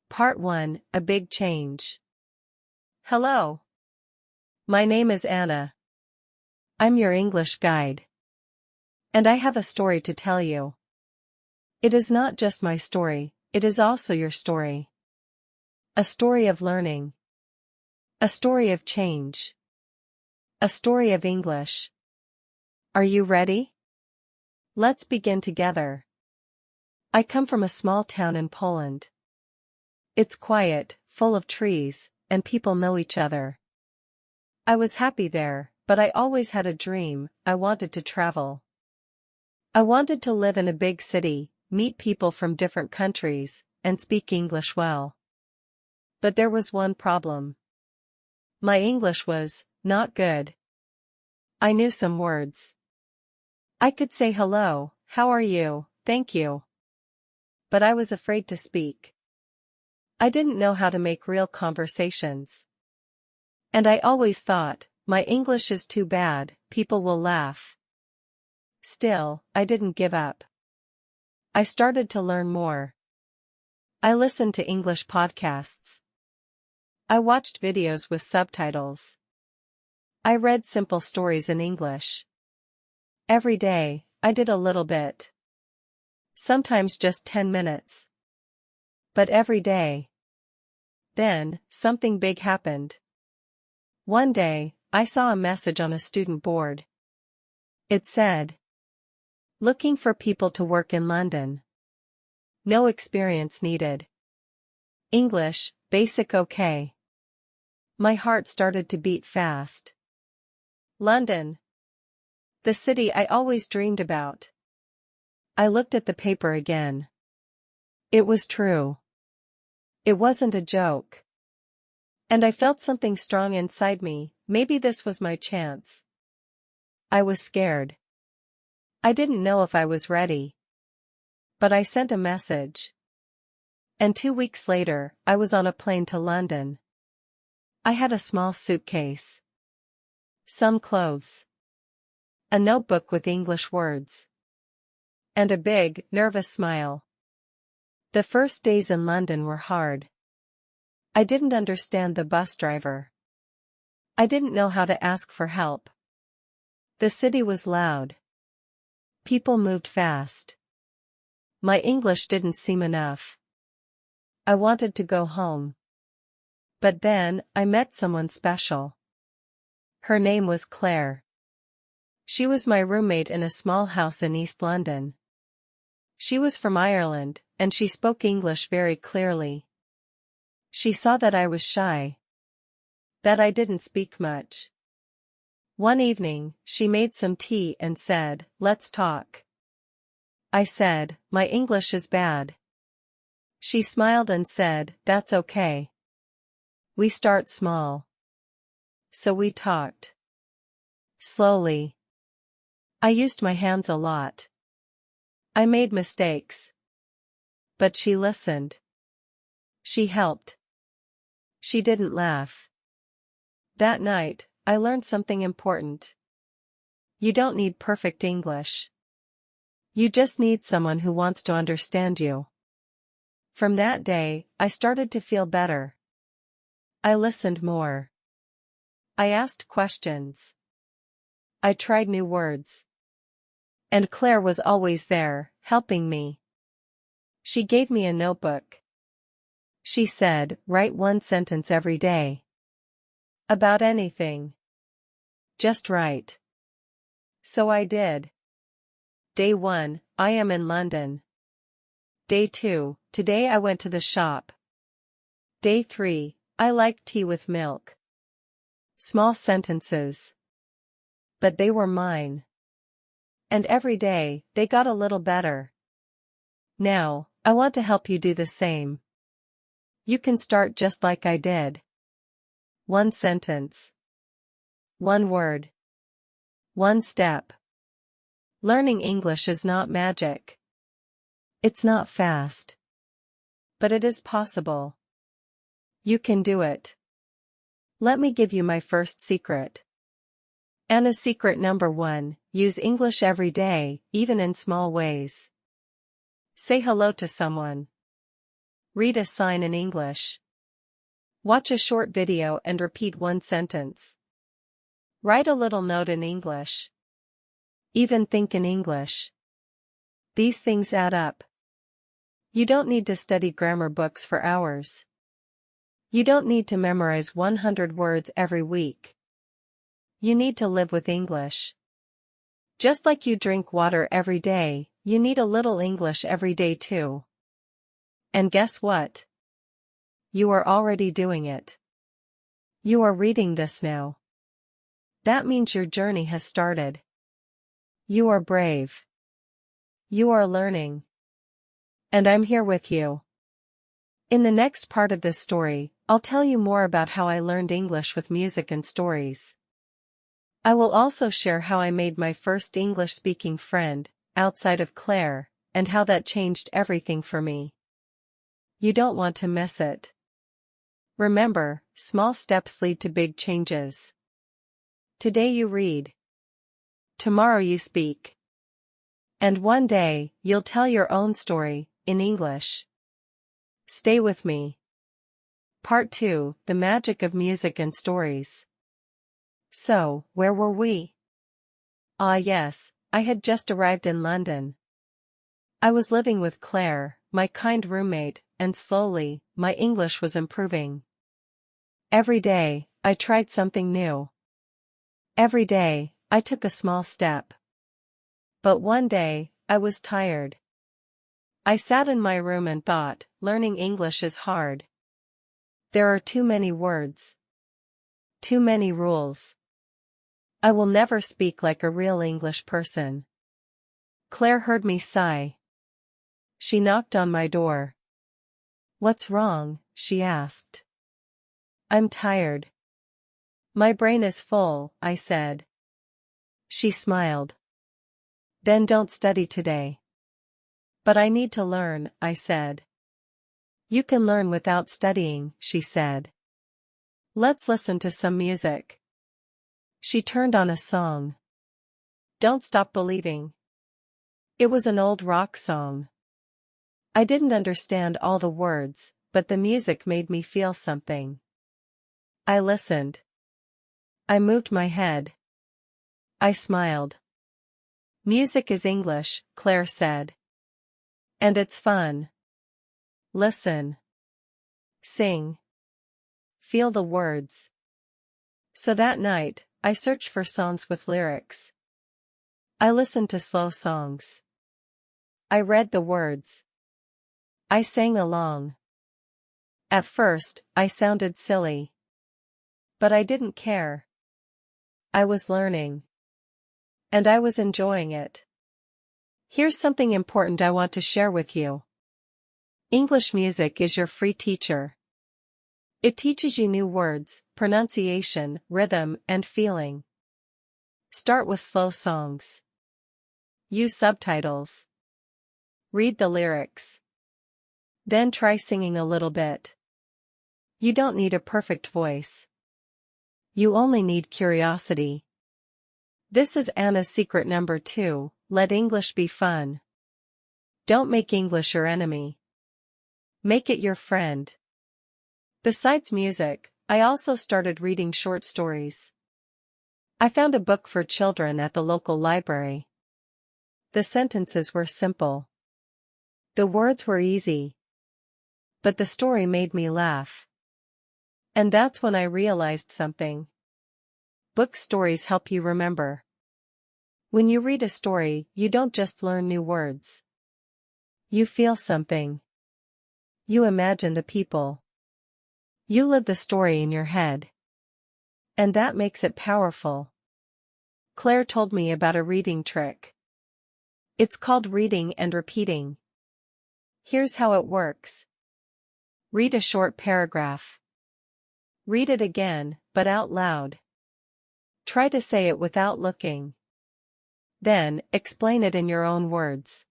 Part 1, A Big Change. Hello. My name is Anna. I'm your English guide. And I have a story to tell you. It is not just my story, it is also your story. A story of learning. A story of change. A story of English. Are you ready? Let's begin together. I come from a small town in Poland. It's quiet, full of trees, and people know each other. I was happy there, but I always had a dream. I wanted to travel. I wanted to live in a big city, meet people from different countries, and speak English well. But there was one problem. My English was not good. I knew some words. I could say hello, how are you, thank you. But I was afraid to speak. I didn't know how to make real conversations. And I always thought, my English is too bad, people will laugh. Still, I didn't give up. I started to learn more. I listened to English podcasts. I watched videos with subtitles. I read simple stories in English. Every day, I did a little bit. Sometimes just 10 minutes. But every day. Then, something big happened. One day, I saw a message on a student board. It said, "Looking for people to work in London. No experience needed. English, basic okay." My heart started to beat fast. London. The city I always dreamed about. I looked at the paper again. It was true. It wasn't a joke. And I felt something strong inside me, maybe this was my chance. I was scared. I didn't know if I was ready. But I sent a message. And 2 weeks later, I was on a plane to London. I had a small suitcase. Some clothes. A notebook with English words. And a big, nervous smile. The first days in London were hard. I didn't understand the bus driver. I didn't know how to ask for help. The city was loud. People moved fast. My English didn't seem enough. I wanted to go home. But then, I met someone special. Her name was Claire. She was my roommate in a small house in East London. She was from Ireland, and she spoke English very clearly. She saw that I was shy. That I didn't speak much. One evening, she made some tea and said, "Let's talk." I said, "My English is bad." She smiled and said, "That's okay. We start small." So we talked. Slowly. I used my hands a lot. I made mistakes. But she listened. She helped. She didn't laugh. That night, I learned something important. You don't need perfect English. You just need someone who wants to understand you. From that day, I started to feel better. I listened more. I asked questions. I tried new words. And Claire was always there, helping me. She gave me a notebook. She said, "Write one sentence every day. About anything. Just write." So I did. Day 1, I am in London. Day 2, today I went to the shop. Day 3, I like tea with milk. Small sentences. But they were mine. And every day, they got a little better. Now, I want to help you do the same. You can start just like I did. One sentence. One word. One step. Learning English is not magic. It's not fast. But it is possible. You can do it. Let me give you my first secret. Anna's secret number 1, use English every day, even in small ways. Say hello to someone. Read a sign in English. Watch a short video and repeat one sentence. Write a little note in English. Even think in English. These things add up. You don't need to study grammar books for hours. You don't need to memorize 100 words every week. You need to live with English. Just like you drink water every day, you need a little English every day too. And guess what? You are already doing it. You are reading this now. That means your journey has started. You are brave. You are learning. And I'm here with you. In the next part of this story, I'll tell you more about how I learned English with music and stories. I will also share how I made my first English-speaking friend, outside of Claire, and how that changed everything for me. You don't want to miss it. Remember, small steps lead to big changes. Today you read. Tomorrow you speak. And one day, you'll tell your own story, in English. Stay with me. Part 2, The Magic of Music and Stories. So, where were we? Ah yes, I had just arrived in London. I was living with Claire, my kind roommate, and slowly, my English was improving. Every day, I tried something new. Every day, I took a small step. But one day, I was tired. I sat in my room and thought, learning English is hard. There are too many words. Too many rules. I will never speak like a real English person. Claire heard me sigh. She knocked on my door. What's wrong? She asked. I'm tired. My brain is full, I said. She smiled. Then don't study today. But I need to learn, I said. You can learn without studying, she said. Let's listen to some music. She turned on a song. Don't Stop Believing. It was an old rock song. I didn't understand all the words, but the music made me feel something. I listened. I moved my head. I smiled. Music is English, Claire said. And it's fun. Listen. Sing. Feel the words. So that night, I searched for songs with lyrics. I listened to slow songs. I read the words. I sang along. At first, I sounded silly. But I didn't care. I was learning. And I was enjoying it. Here's something important I want to share with you. English music is your free teacher. It teaches you new words, pronunciation, rhythm, and feeling. Start with slow songs. Use subtitles. Read the lyrics. Then try singing a little bit. You don't need a perfect voice. You only need curiosity. This is Anna's secret number 2, let English be fun. Don't make English your enemy. Make it your friend. Besides music, I also started reading short stories. I found a book for children at the local library. The sentences were simple. The words were easy. But the story made me laugh. And that's when I realized something. Book stories help you remember. When you read a story, you don't just learn new words. You feel something. You imagine the people. You live the story in your head. And that makes it powerful. Claire told me about a reading trick. It's called reading and repeating. Here's how it works. Read a short paragraph. Read it again, but out loud. Try to say it without looking. Then, explain it in your own words.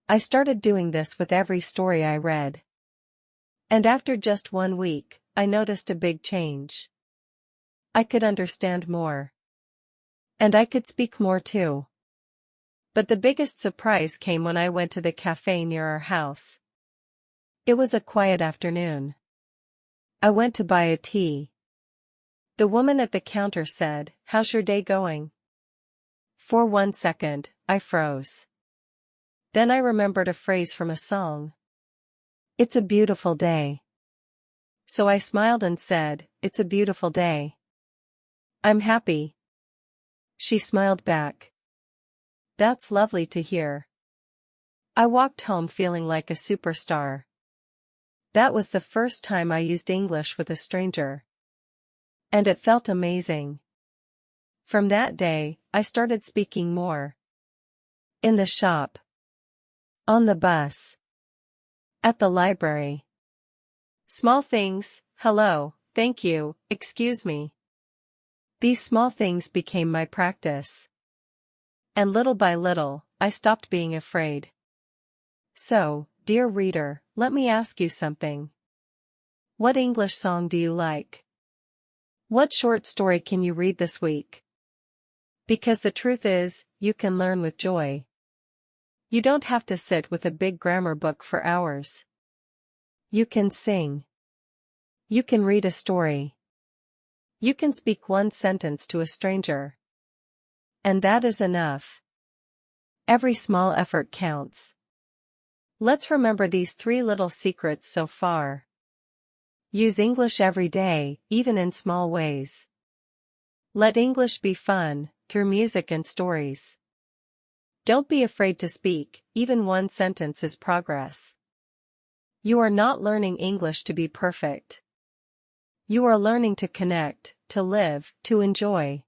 I started doing this with every story I read. And after just 1 week, I noticed a big change. I could understand more. And I could speak more too. But the biggest surprise came when I went to the cafe near our house. It was a quiet afternoon. I went to buy a tea. The woman at the counter said, "How's your day going?" For 1 second, I froze. Then I remembered a phrase from a song. "It's a beautiful day." So I smiled and said, "It's a beautiful day. I'm happy." She smiled back. "That's lovely to hear." I walked home feeling like a superstar. That was the first time I used English with a stranger. And it felt amazing. From that day, I started speaking more. In the shop. On the bus. At the library. Small things, hello, thank you, excuse me. These small things became my practice. And little by little, I stopped being afraid. So, dear reader, let me ask you something. What English song do you like? What short story can you read this week? Because the truth is, you can learn with joy. You don't have to sit with a big grammar book for hours. You can sing. You can read a story. You can speak one sentence to a stranger. And that is enough. Every small effort counts. Let's remember these 3 little secrets so far. Use English every day, even in small ways. Let English be fun, through music and stories. Don't be afraid to speak, even one sentence is progress. You are not learning English to be perfect. You are learning to connect, to live, to enjoy.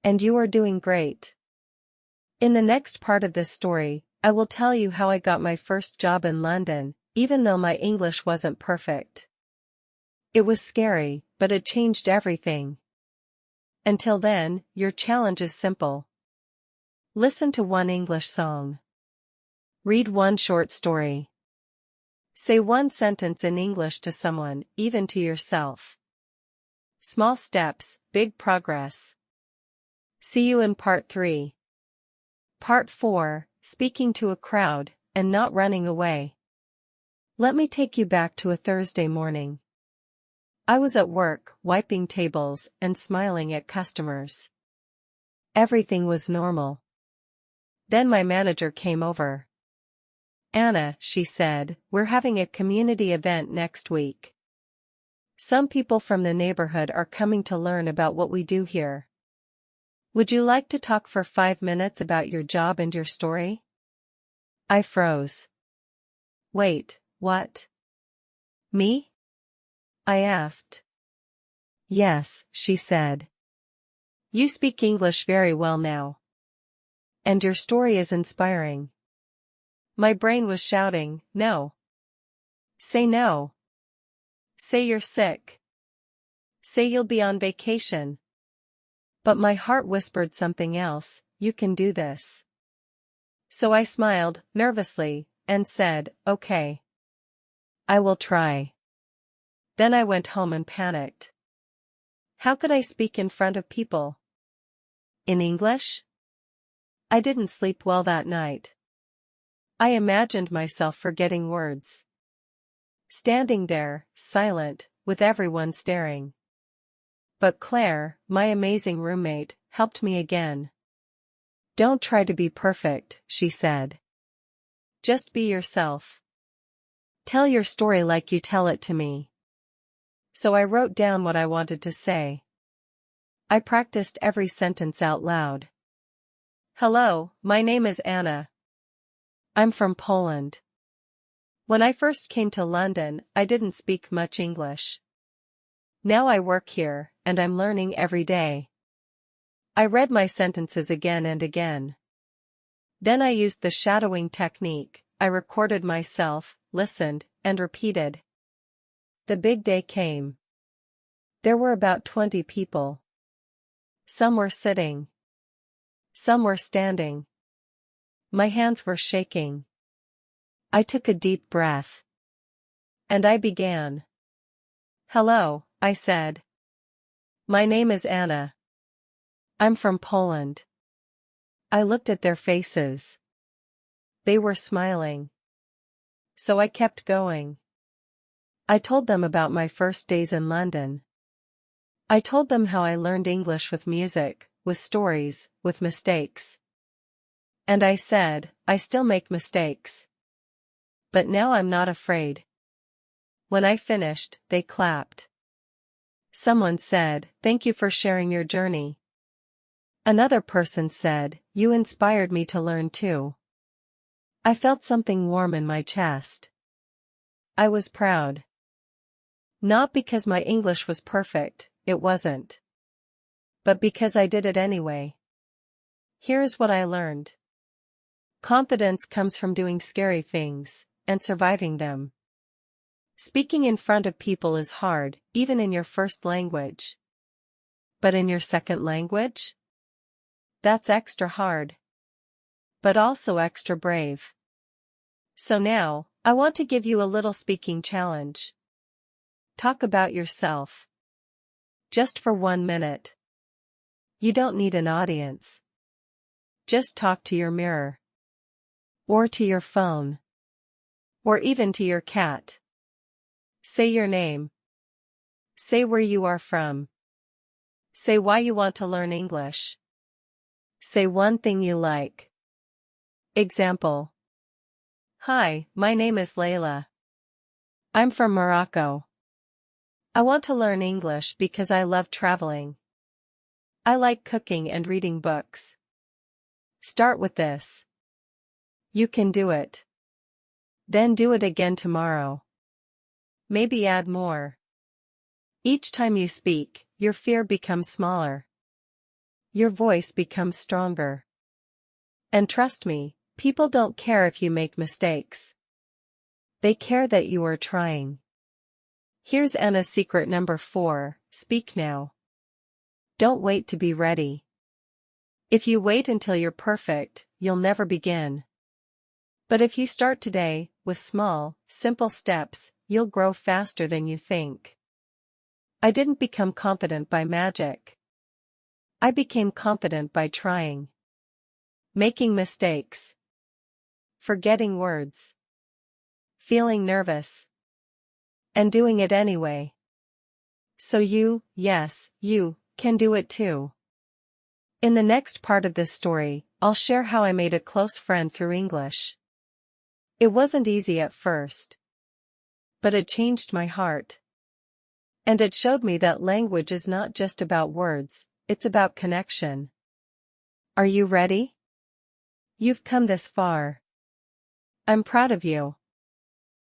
And you are doing great. In the next part of this story, I will tell you how I got my first job in London, even though my English wasn't perfect. It was scary, but it changed everything. Until then, your challenge is simple. Listen to one English song. Read one short story. Say one sentence in English to someone, even to yourself. Small steps, big progress. See you in part 3. Part 4, speaking to a crowd, and not running away. Let me take you back to a Thursday morning. I was at work, wiping tables, and smiling at customers. Everything was normal. Then my manager came over. "Anna," she said, "we're having a community event next week. Some people from the neighborhood are coming to learn about what we do here. Would you like to talk for 5 minutes about your job and your story?" I froze. "Wait, what? Me?" I asked. "Yes," she said. "You speak English very well now. And your story is inspiring." My brain was shouting, "No. Say no. Say you're sick. Say you'll be on vacation." But my heart whispered something else, "You can do this." So I smiled, nervously, and said, "Okay. I will try." Then I went home and panicked. How could I speak in front of people? In English? I didn't sleep well that night. I imagined myself forgetting words. Standing there, silent, with everyone staring. But Claire, my amazing roommate, helped me again. "Don't try to be perfect," she said. "Just be yourself. Tell your story like you tell it to me." So I wrote down what I wanted to say. I practiced every sentence out loud. "Hello, my name is Anna. I'm from Poland. When I first came to London, I didn't speak much English. Now I work here, and I'm learning every day." I read my sentences again and again. Then I used the shadowing technique. I recorded myself, listened, and repeated. The big day came. There were about 20 people. Some were sitting. Some were standing. My hands were shaking. I took a deep breath. And I began. "Hello," I said. "My name is Anna. I'm from Poland." I looked at their faces. They were smiling. So I kept going. I told them about my first days in London. I told them how I learned English with music, with stories, with mistakes. And I said, I still make mistakes. But now I'm not afraid. When I finished, they clapped. Someone said, thank you for sharing your journey. Another person said, you inspired me to learn too. I felt something warm in my chest. I was proud. Not because my English was perfect, it wasn't. But because I did it anyway. Here's what I learned. Confidence comes from doing scary things, and surviving them. Speaking in front of people is hard, even in your first language. But in your second language? That's extra hard. But also extra brave. So now, I want to give you a little speaking challenge. Talk about yourself. Just for 1 minute. You don't need an audience. Just talk to your mirror. Or to your phone. Or even to your cat. Say your name. Say where you are from. Say why you want to learn English. Say one thing you like. Example. Hi, my name is Layla. I'm from Morocco. I want to learn English because I love traveling. I like cooking and reading books. Start with this. You can do it. Then do it again tomorrow. Maybe add more. Each time you speak, your fear becomes smaller. Your voice becomes stronger. And trust me, people don't care if you make mistakes. They care that you are trying. Here's Anna's secret number 4, speak now. Don't wait to be ready. If you wait until you're perfect, you'll never begin. But if you start today, with small, simple steps, you'll grow faster than you think. I didn't become confident by magic. I became confident by trying. Making mistakes. Forgetting words. Feeling nervous. And doing it anyway. So yes, you, can do it too. In the next part of this story, I'll share how I made a close friend through English. It wasn't easy at first. But it changed my heart. And it showed me that language is not just about words, it's about connection. Are you ready? You've come this far. I'm proud of you.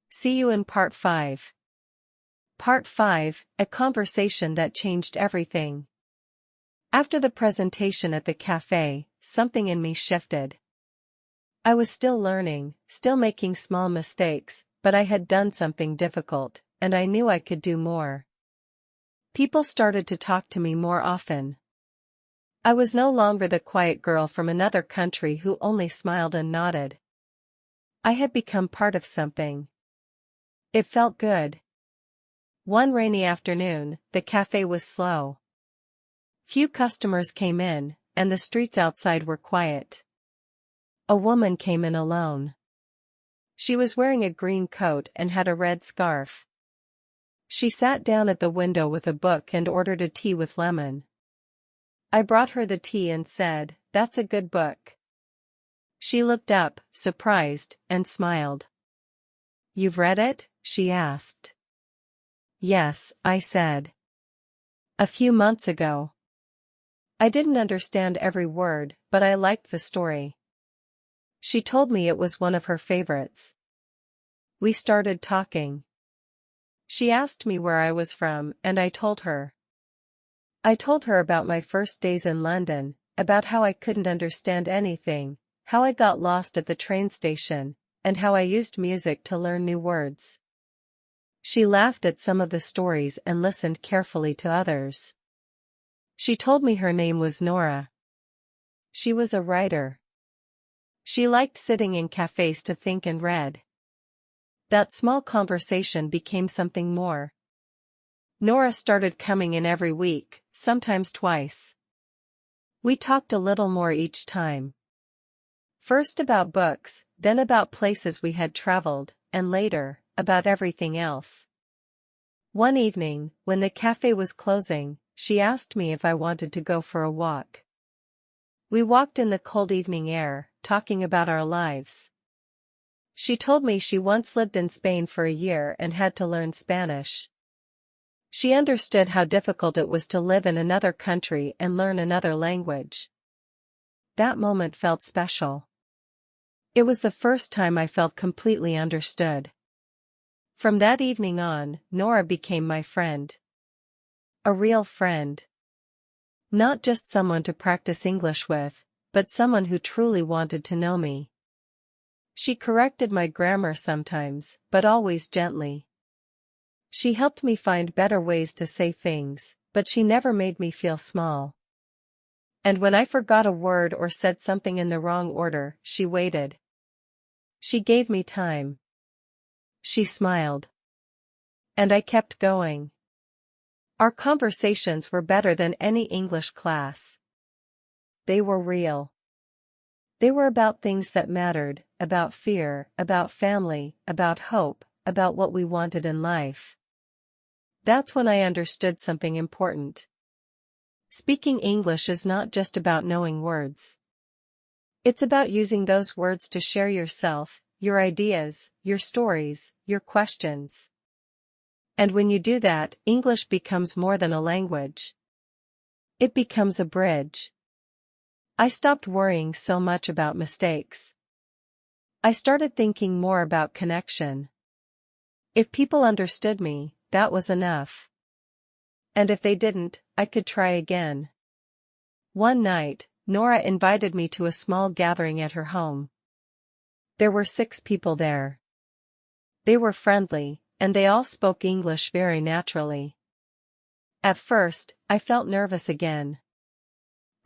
See you in part 5. Part 5, a conversation that changed everything. After the presentation at the cafe, something in me shifted. I was still learning, still making small mistakes, but I had done something difficult, and I knew I could do more. People started to talk to me more often. I was no longer the quiet girl from another country who only smiled and nodded. I had become part of something. It felt good. One rainy afternoon, the cafe was slow. Few customers came in, and the streets outside were quiet. A woman came in alone. She was wearing a green coat and had a red scarf. She sat down at the window with a book and ordered a tea with lemon. I brought her the tea and said, "That's a good book." She looked up, surprised, and smiled. "You've read it?" she asked. "Yes," I said. "A few months ago." I didn't understand every word, but I liked the story. She told me it was one of her favorites. We started talking. She asked me where I was from, and I told her. I told her about my first days in London, about how I couldn't understand anything, how I got lost at the train station, and how I used music to learn new words. She laughed at some of the stories and listened carefully to others. She told me her name was Nora. She was a writer. She liked sitting in cafes to think and read. That small conversation became something more. Nora started coming in every week, sometimes twice. We talked a little more each time. First about books, then about places we had traveled, and later, about everything else. One evening, when the cafe was closing, she asked me if I wanted to go for a walk. We walked in the cold evening air, talking about our lives. She told me she once lived in Spain for a year and had to learn Spanish. She understood how difficult it was to live in another country and learn another language. That moment felt special. It was the first time I felt completely understood. From that evening on, Nora became my friend. A real friend. Not just someone to practice English with, but someone who truly wanted to know me. She corrected my grammar sometimes, but always gently. She helped me find better ways to say things, but she never made me feel small. And when I forgot a word or said something in the wrong order, she waited. She gave me time. She smiled. And I kept going. Our conversations were better than any English class. They were real. They were about things that mattered, about fear, about family, about hope, about what we wanted in life. That's when I understood something important. Speaking English is not just about knowing words. It's about using those words to share yourself, your ideas, your stories, your questions. And when you do that, English becomes more than a language. It becomes a bridge. I stopped worrying so much about mistakes. I started thinking more about connection. If people understood me, that was enough. And if they didn't, I could try again. One night, Nora invited me to a small gathering at her home. There were 6 people there. They were friendly, and they all spoke English very naturally. At first, I felt nervous again.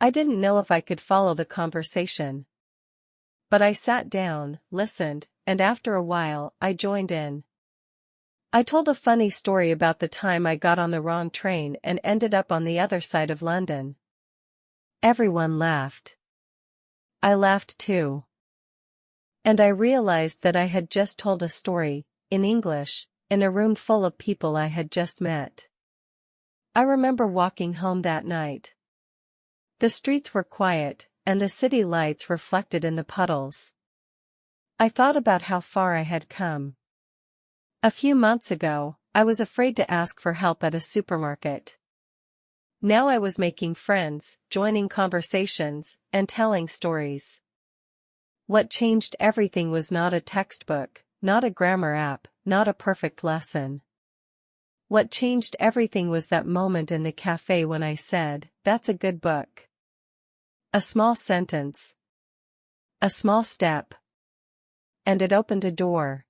I didn't know if I could follow the conversation. But I sat down, listened, and after a while, I joined in. I told a funny story about the time I got on the wrong train and ended up on the other side of London. Everyone laughed. I laughed too. And I realized that I had just told a story, in English, in a room full of people I had just met. I remember walking home that night. The streets were quiet, and the city lights reflected in the puddles. I thought about how far I had come. A few months ago, I was afraid to ask for help at a supermarket. Now I was making friends, joining conversations, and telling stories. What changed everything was not a textbook, not a grammar app, not a perfect lesson. What changed everything was that moment in the cafe when I said, "That's a good book." A small sentence. A small step. And it opened a door.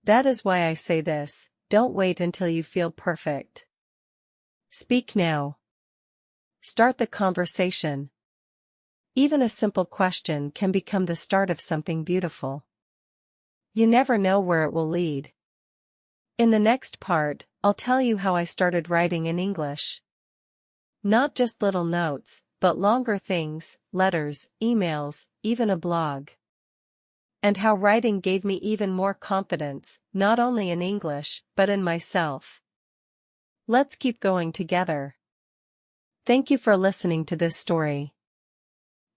That is why I say this: don't wait until you feel perfect. Speak now. Start the conversation. Even a simple question can become the start of something beautiful. You never know where it will lead. In the next part, I'll tell you how I started writing in English. Not just little notes, but longer things, letters, emails, even a blog. And how writing gave me even more confidence, not only in English, but in myself. Let's keep going together. Thank you for listening to this story.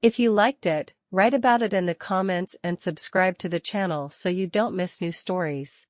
If you liked it, write about it in the comments and subscribe to the channel so you don't miss new stories.